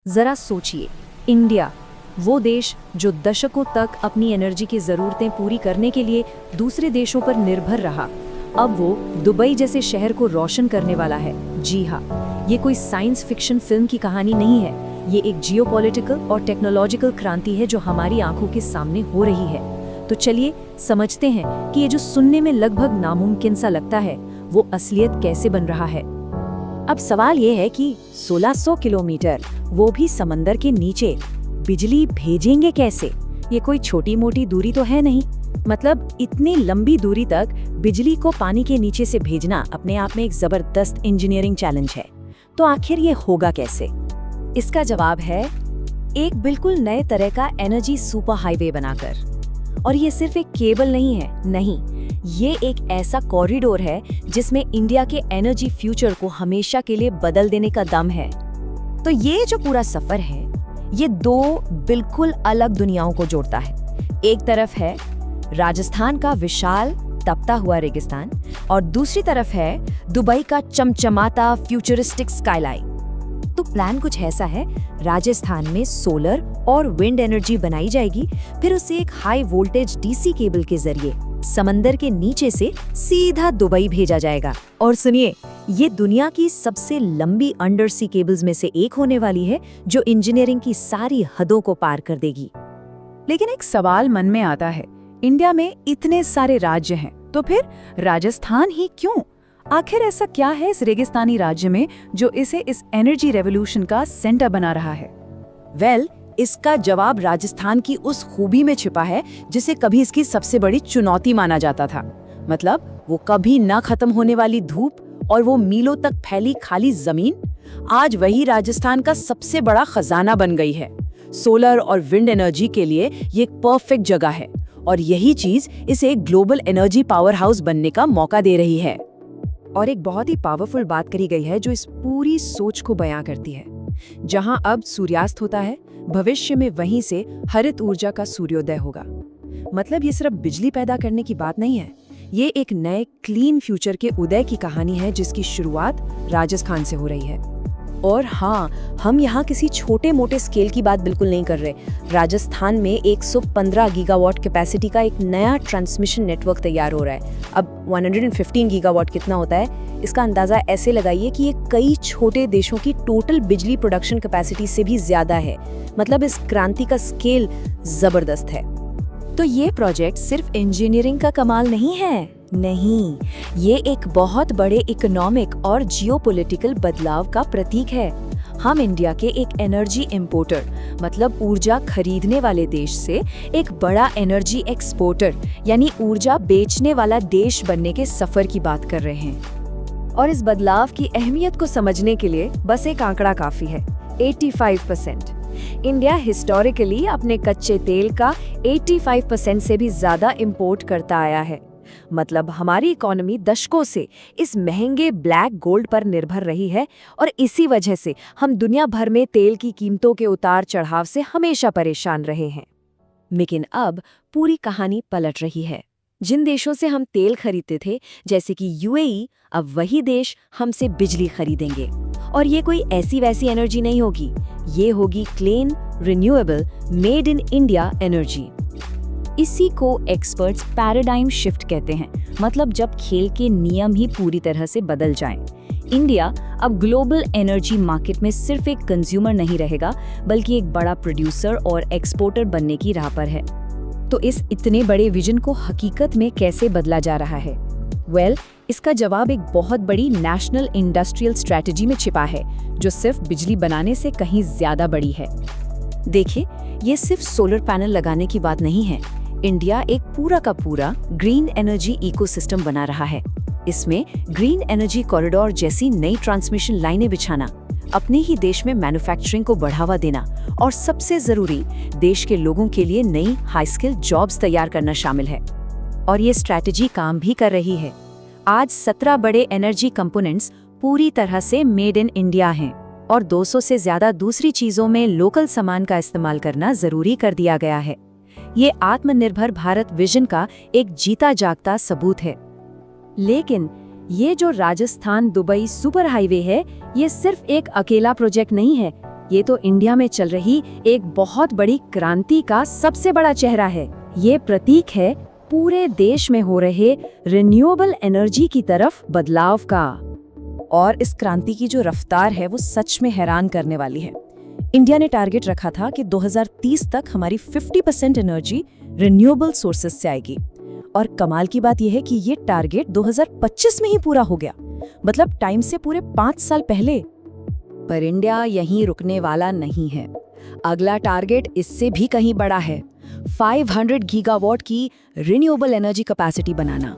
जरा सोचिए, इंडिया, वो देश जो दशकों तक अपनी एनर्जी की ज़रूरतें पूरी करने के लिए दूसरे देशों पर निर्भर रहा, अब वो दुबई जैसे शहर को रोशन करने वाला है। जी हाँ, ये कोई साइंस फिक्शन फिल्म की कहानी नहीं है, ये एक जियोपॉलिटिकल और टेक्नोलॉजिकल क्रांति है जो हमारी आंखों के सामने हो रही है। तो चलिए समझते हैं कि ये जो सुनने में लगभग नामुमकिन सा लगता है, वो असलियत कैसे बन रहा है। अब सवाल ये है कि 1600 किलोमीटर, वो भी समंदर के नीचे, बिजली भेजेंगे कैसे? ये कोई छोटी मोटी दूरी तो है नहीं। मतलब इतनी लंबी दूरी तक बिजली को पानी के नीचे से भेजना अपने आप में एक जबरदस्त इंजीनियरिंग चैलेंज है। तो आखिर ये होगा कैसे? इसका जवाब है एक बिल्कुल नए तरह का एनर्जी सुपर हाईवे बनाकर। और ये सिर्फ एक केबल नहीं है, नहीं, ये एक ऐसा कॉरिडोर है जिसमें इंडिया के एनर्जी फ्यूचर को हमेशा के लिए बदल देने का दम है। तो ये जो पूरा सफर है, ये दो बिल्कुल अलग दुनियाओं को जोड़ता है। एक तरफ है राजस्थान का विशाल तपता हुआ रेगिस्तान और दूसरी तरफ है दुबई का चमचमाता फ्यूचरिस्टिक स्काईलाइन। तो प्लान कुछ ऐसा है, राजस्थान में सोलर और विंड एनर्जी बनाई जाएगी, फिर उसे एक हाई वोल्टेज डीसी केबल के जरिए समंदर के नीचे से सीधा दुबई भेजा जाएगा। और सुनिए, ये दुनिया की सबसे लंबी अंडर सी केबल्स में से एक होने वाली है जो इंजीनियरिंग की सारी हदों को पार कर देगी। लेकिन एक सवाल मन में आता है, इंडिया में इतने सारे राज्य हैं, तो फिर राजस्थान ही क्यों? आखिर ऐसा क्या है इस रेगिस्तानी राज्य में जो इसे इस एनर्जी रेवोल्यूशन का सेंटर बना रहा है? इसका जवाब राजस्थान की उस खूबी में छिपा है जिसे कभी इसकी सबसे बड़ी चुनौती माना जाता था। मतलब वो कभी ना खत्म होने वाली धूप और वो मीलों तक फैली खाली जमीन आज वही राजस्थान का सबसे बड़ा खजाना बन गई है। सोलर और विंड एनर्जी के लिए ये एक परफेक्ट जगह है और यही चीज इसे एक ग्लोबल एनर्जी पावर हाउस बनने का मौका दे रही है। और एक बहुत ही पावरफुल बात करी गई है जो इस पूरी सोच को बयां करती है। जहां अब सूर्यास्त होता है, भविष्य में वहीं से हरित ऊर्जा का सूर्योदय होगा। मतलब ये सिर्फ बिजली पैदा करने की बात नहीं है, ये एक नए क्लीन फ्यूचर के उदय की कहानी है जिसकी शुरुआत राजस्थान से हो रही है। और हाँ, हम यहाँ किसी छोटे मोटे स्केल की बात बिल्कुल नहीं कर रहे। राजस्थान में 115 गीगावाट कैपेसिटी का एक नया ट्रांसमिशन नेटवर्क तैयार हो रहा है। अब 115 गीगावाट कितना होता है, इसका अंदाजा ऐसे लगाइए कि ये कई छोटे देशों की टोटल बिजली प्रोडक्शन कैपेसिटी से भी ज्यादा है। मतलब इस क्रांति का स्केल जबरदस्त है। तो ये प्रोजेक्ट सिर्फ इंजीनियरिंग का कमाल नहीं है, नहीं, ये एक बहुत बड़े इकोनॉमिक और जियोपॉलिटिकल बदलाव का प्रतीक है। हम इंडिया के एक एनर्जी इंपोर्टर, मतलब ऊर्जा खरीदने वाले देश से एक बड़ा एनर्जी एक्सपोर्टर, यानी ऊर्जा बेचने वाला देश बनने के सफर की बात कर रहे हैं। और इस बदलाव की अहमियत को समझने के लिए बस एक आंकड़ा काफी है, 85%। इंडिया हिस्टोरिकली अपने कच्चे तेल का 85% से भी ज्यादा इंपोर्ट करता आया है। मतलब हमारी इकोनॉमी दशकों से इस महंगे ब्लैक गोल्ड पर निर्भर रही है और इसी वजह से हम दुनिया भर में तेल की कीमतों के उतार चढ़ाव से हमेशा परेशान रहे हैं। लेकिन अब पूरी कहानी पलट रही है। जिन देशों से हम तेल खरीदते थे, जैसे कि यूएई, अब वही देश हमसे बिजली खरीदेंगे। और ये कोई ऐसी वैसी एनर्जी नहीं होगी, ये होगी clean, renewable, made in India energy. इसी को एक्सपर्ट्स पैराडाइम शिफ्ट कहते हैं। मतलब जब खेल के नियम ही पूरी तरह से बदल जाएं। इंडिया अब ग्लोबल एनर्जी मार्केट में सिर्फ एक कंज्यूमर नहीं रहेगा, बल्कि एक बड़ा प्रोड्यूसर और एक्सपोर्टर बनने की राह पर है। तो इस इतने बड़े विजन को हकीकत में कैसे बदला जा रहा है? इसका जवाब एक बहुत बड़ी नेशनल इंडस्ट्रियल स्ट्रेटजी में छिपा है, जो सिर्फ बिजली बनाने से कहीं ज्यादा बड़ी है। देखिए, ये सिर्फ सोलर पैनल लगाने की बात नहीं है। इंडिया एक पूरा का पूरा ग्रीन एनर्जी इकोसिस्टम बना रहा है। इसमें ग्रीन एनर्जी कॉरिडोर जैसी नई ट्रांसमिशन लाइनें बिछाना, अपने ही देश में मैन्युफैक्चरिंग को बढ़ावा देना और सबसे जरूरी, देश के लोगों के लिए नई हाई स्किल जॉब्स तैयार करना शामिल है। और ये स्ट्रैटेजी काम भी कर रही है। आज 17 बड़े एनर्जी कंपोनेंट्स पूरी तरह से मेड इन इंडिया हैं और 200 से ज्यादा दूसरी चीजों में लोकल सामान का इस्तेमाल करना जरूरी कर दिया गया है। ये आत्मनिर्भर भारत विजन का एक जीता जागता सबूत है। लेकिन ये जो राजस्थान दुबई सुपर हाईवे है, ये सिर्फ एक अकेला प्रोजेक्ट नहीं है, ये तो इंडिया में चल रही एक बहुत बड़ी क्रांति का सबसे बड़ा चेहरा है। ये प्रतीक है पूरे देश में हो रहे रिन्यूएबल एनर्जी की तरफ बदलाव का। और इस क्रांति की जो रफ्तार है वो सच में हैरान करने वाली है। इंडिया ने टारगेट रखा था कि 2030 तक हमारी 50% एनर्जी रिन्यूएबल सोर्सेज से आएगी, और कमाल की बात यह है कि ये टारगेट 2025 में ही पूरा हो गया, मतलब टाइम से पूरे 5 साल पहले। पर इंडिया यहीं रुकने वाला नहीं है। अगला टारगेट इससे भी कहीं बड़ा है, 500 गीगावाट की रिन्यूएबल एनर्जी कैपेसिटी बनाना।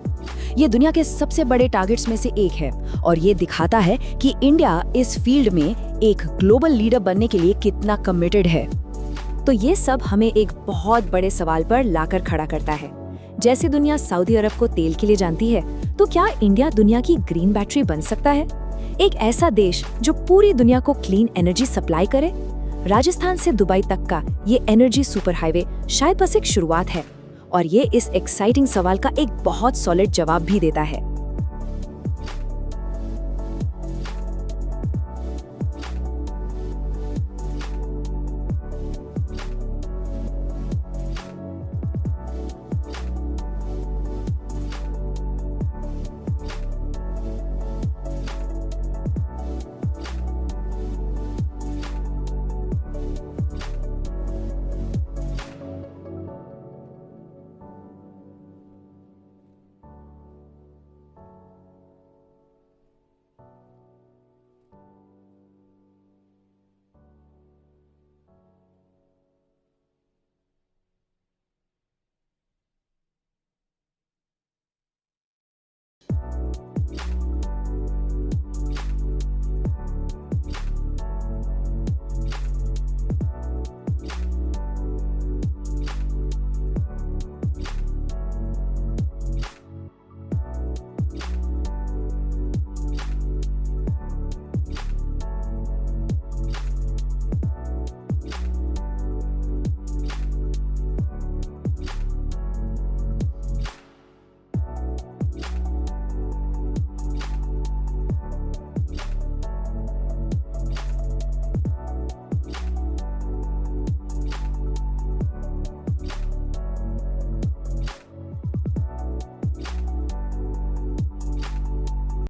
ये दुनिया के सबसे बड़े टारगेट्स में से एक है, और ये दिखाता है कि इंडिया इस फील्ड में एक ग्लोबल लीडर बनने के लिए कितना कमिटेड है। तो ये सब हमें एक बहुत बड़े सवाल पर लाकर खड़ा करता है। जैसे दुनिया सऊदी अरब को तेल के लिए जानती है, तो क्या इंडिया दुनिया की ग्रीन बैटरी बन सकता है? एक ऐसा देश जो पूरी दुनिया को क्लीन एनर्जी सप्लाई करे। राजस्थान से दुबई तक का ये एनर्जी सुपर हाईवे शायद बस एक शुरुआत है, और ये इस एक्साइटिंग सवाल का एक बहुत सॉलिड जवाब भी देता है।